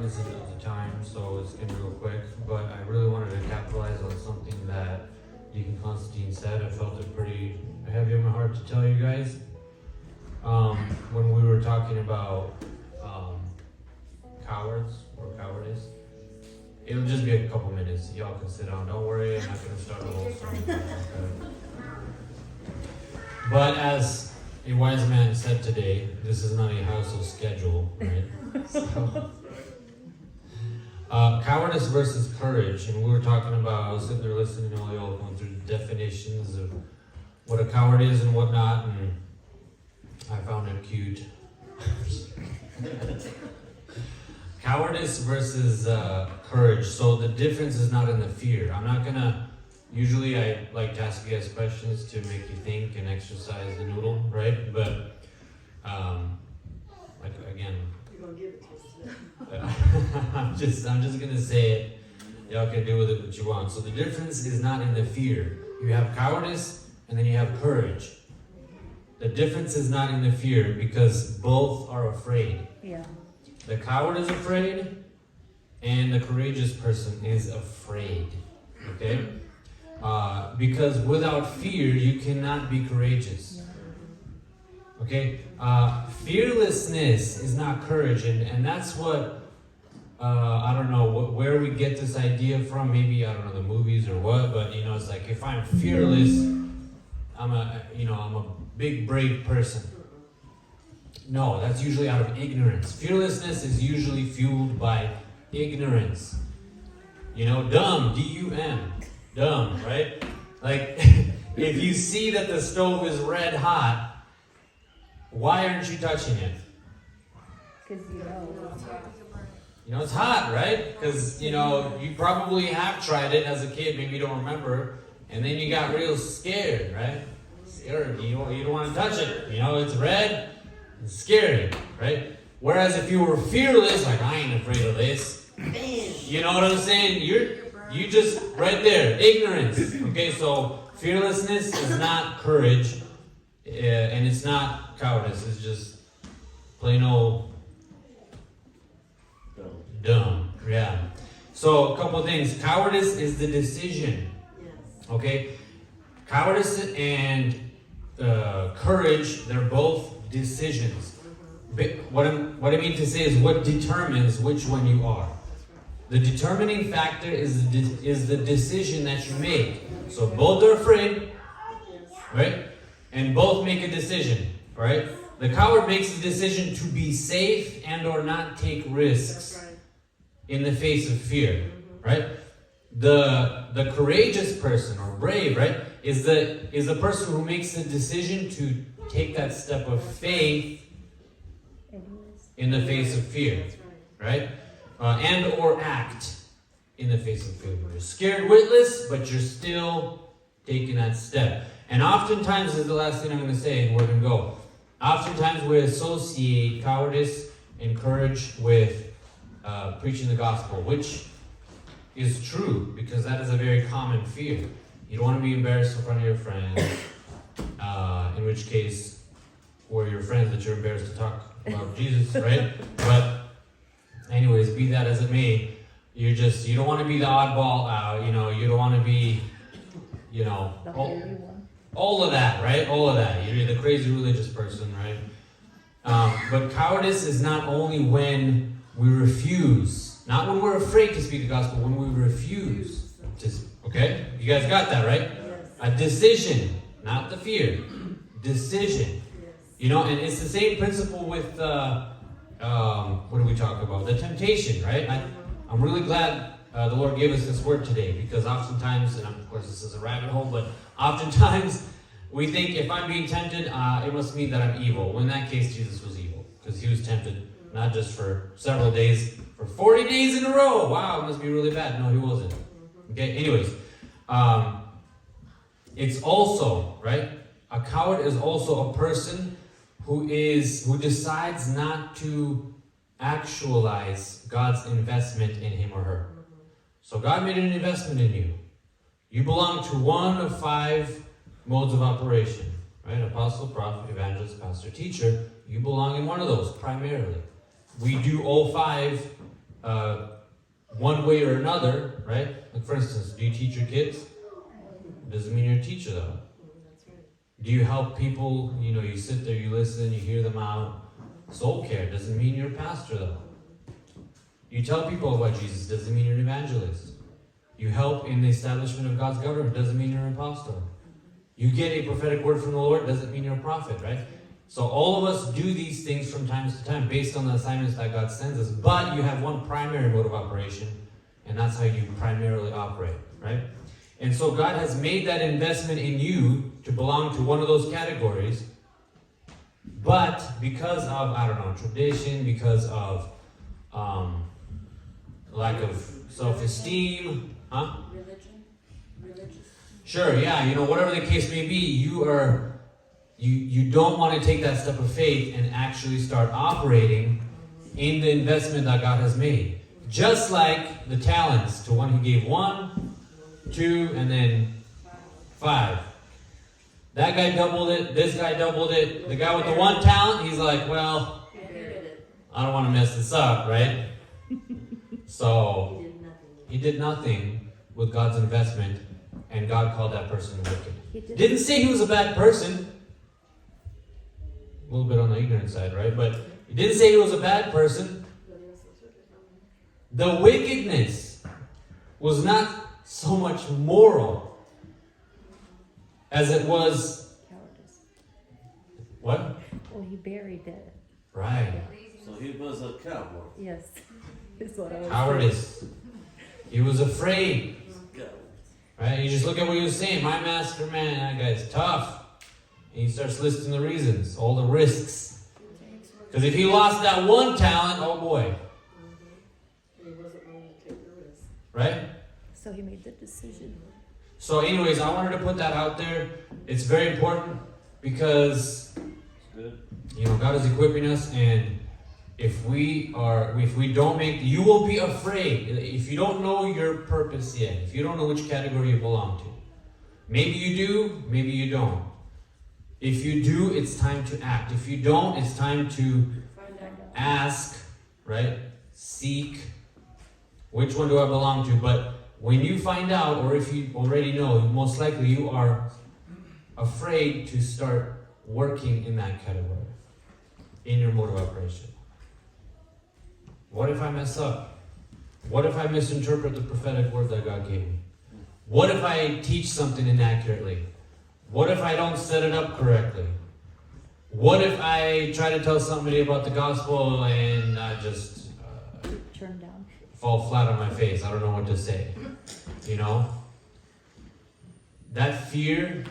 cognizant of the time, so it's going to be real quick. But I really wanted to capitalize on something that Deacon Constantine said. I felt it pretty heavy on my heart to tell you guys. When we were talking about cowards or cowardice, it'll just be a couple minutes. Y'all can sit down. Don't worry, I'm not going to start the whole story. But as a wise man said today, this is not a house of schedule, right? So, cowardice versus courage, and we were talking about, I was sitting there listening to all y'all going through definitions of what a coward is and whatnot, and I found it cute. Cowardice versus courage. So the difference is not in the fear. I'm not gonna, usually I like to ask you guys questions to make you think and exercise the noodle, right? But, like again, You're gonna give it to us. I'm just gonna say it. Y'all can do with it what you want. So the difference is not in the fear. You have cowardice and then you have courage. The difference is not in the fear because both are afraid. Yeah. The coward is afraid and the courageous person is afraid. Okay? Because without fear, you cannot be courageous. Okay? Fearlessness is not courage, and that's what, I don't know where we get this idea from. Maybe, I don't know, the movies or what, but you know, it's like if I'm fearless, I'm a big, brave person. No, that's usually out of ignorance. Fearlessness is usually fueled by ignorance. You know, dumb, D-U-M, dumb, right? Like, if you see that the stove is red hot, why aren't you touching it? Because You know, it's hot, right? Because, you know, you probably have tried it as a kid, maybe you don't remember, and then you got real scared, right? Scared. You don't want to touch it. You know, it's red. It's scary, right? Whereas if you were fearless, like, I ain't afraid of this. You know what I'm saying? You just, right there, ignorance. Okay, so fearlessness is not courage, and it's not cowardice. It's just plain old dumb. Yeah. So a couple things. Cowardice is the decision. Okay? Cowardice and courage, they're both decisions. What I mean to say is what determines which one you are. The determining factor is the decision that you make. So both are afraid, right? And both make a decision, right? The coward makes a decision to be safe and or not take risks in the face of fear, right? The courageous person or brave, right, is the person who makes the decision to take that step of faith in the face of fear, right? And or act in the face of fear. You're scared witless, but you're still taking that step. And oftentimes, this is the last thing I'm going to say, and we're going to go. Oftentimes, we associate cowardice and courage with preaching the gospel, which is true, because that is a very common fear. You don't want to be embarrassed in front of your friends, in which case, or your friends that you're embarrassed to talk about Jesus, right? But anyways, be that as it may, you don't want to be the oddball out, you don't want to be, all of that, right? All of that. You're the crazy religious person, right? But cowardice is not only when we refuse, not when we're afraid to speak the gospel, when we refuse to, okay? You guys got that, right? A decision, not the fear. Decision. And it's the same principle with, what do we talk about? The temptation, right? I'm really glad the Lord gave us this word today, because oftentimes, and of course this is a rabbit hole, but oftentimes we think if I'm being tempted, it must mean that I'm evil. Well, in that case, Jesus was evil, because he was tempted not just for several days, for 40 days in a row. Wow, it must be really bad. No, he wasn't. Okay, anyways, it's also, right? A coward is also a person who decides not to actualize God's investment in him or her. So God made an investment in you. You belong to one of 5 modes of operation, right? Apostle, prophet, evangelist, pastor, teacher. You belong in one of those primarily. We do all 5 one way or another, right? Like for instance, do you teach your kids? Doesn't mean you're a teacher though. Do you help people? You know, you sit there, you listen, you hear them out. Soul care doesn't mean you're a pastor though. You tell people about Jesus, doesn't mean you're an evangelist. You help in the establishment of God's government, doesn't mean you're an apostle. You get a prophetic word from the Lord, doesn't mean you're a prophet, right? So all of us do these things from time to time based on the assignments that God sends us. But you have one primary mode of operation, and that's how you primarily operate, right? And so God has made that investment in you to belong to one of those categories. But because of, I don't know, tradition, because of lack of self-esteem, Religious. Sure, yeah, you know, whatever the case may be, you don't want to take that step of faith and actually start operating in the investment that God has made. Just like the talents to one who gave 1, 2, and then 5. That guy doubled it, this guy doubled it. The guy with the 1 talent, he's like, well, I don't want to mess this up, right? So, he did nothing with God's investment, and God called that person wicked. Didn't say he was a bad person. A little bit on the ignorant side, right? But he didn't say he was a bad person. The wickedness was not so much moral as it was... Cowardice. What? Well, he buried it. Right. So he was a cowboy. Yes. Is what I was Cowardice. He was afraid. Cowboy. Right? You just look at what he was saying. My master, man, that guy's tough. And he starts listing the reasons, all the risks. Because if he lost that 1 talent, oh boy. He wasn't willing to take the risk. Right? So he made the decision. So anyways, I wanted to put that out there. It's very important because, you know, God is equipping us, and if we don't make, you will be afraid. If you don't know your purpose yet, if you don't know which category you belong to, maybe you do, maybe you don't. If you do, it's time to act. If you don't, it's time to ask, right? Seek. Which one do I belong to? But when you find out, or if you already know, most likely you are afraid to start working in that category, in your mode of operation. What if I mess up? What if I misinterpret the prophetic word that God gave me? What if I teach something inaccurately? What if I don't set it up correctly? What if I try to tell somebody about the gospel and I just Turned down. fall flat on my face? I don't know what to say. You know? That fear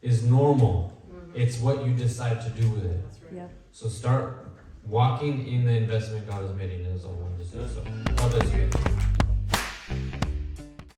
is normal. It's what you decide to do with it. Yeah. So start walking in the investment God has made in you. That's all I wanted to say. So, God bless you.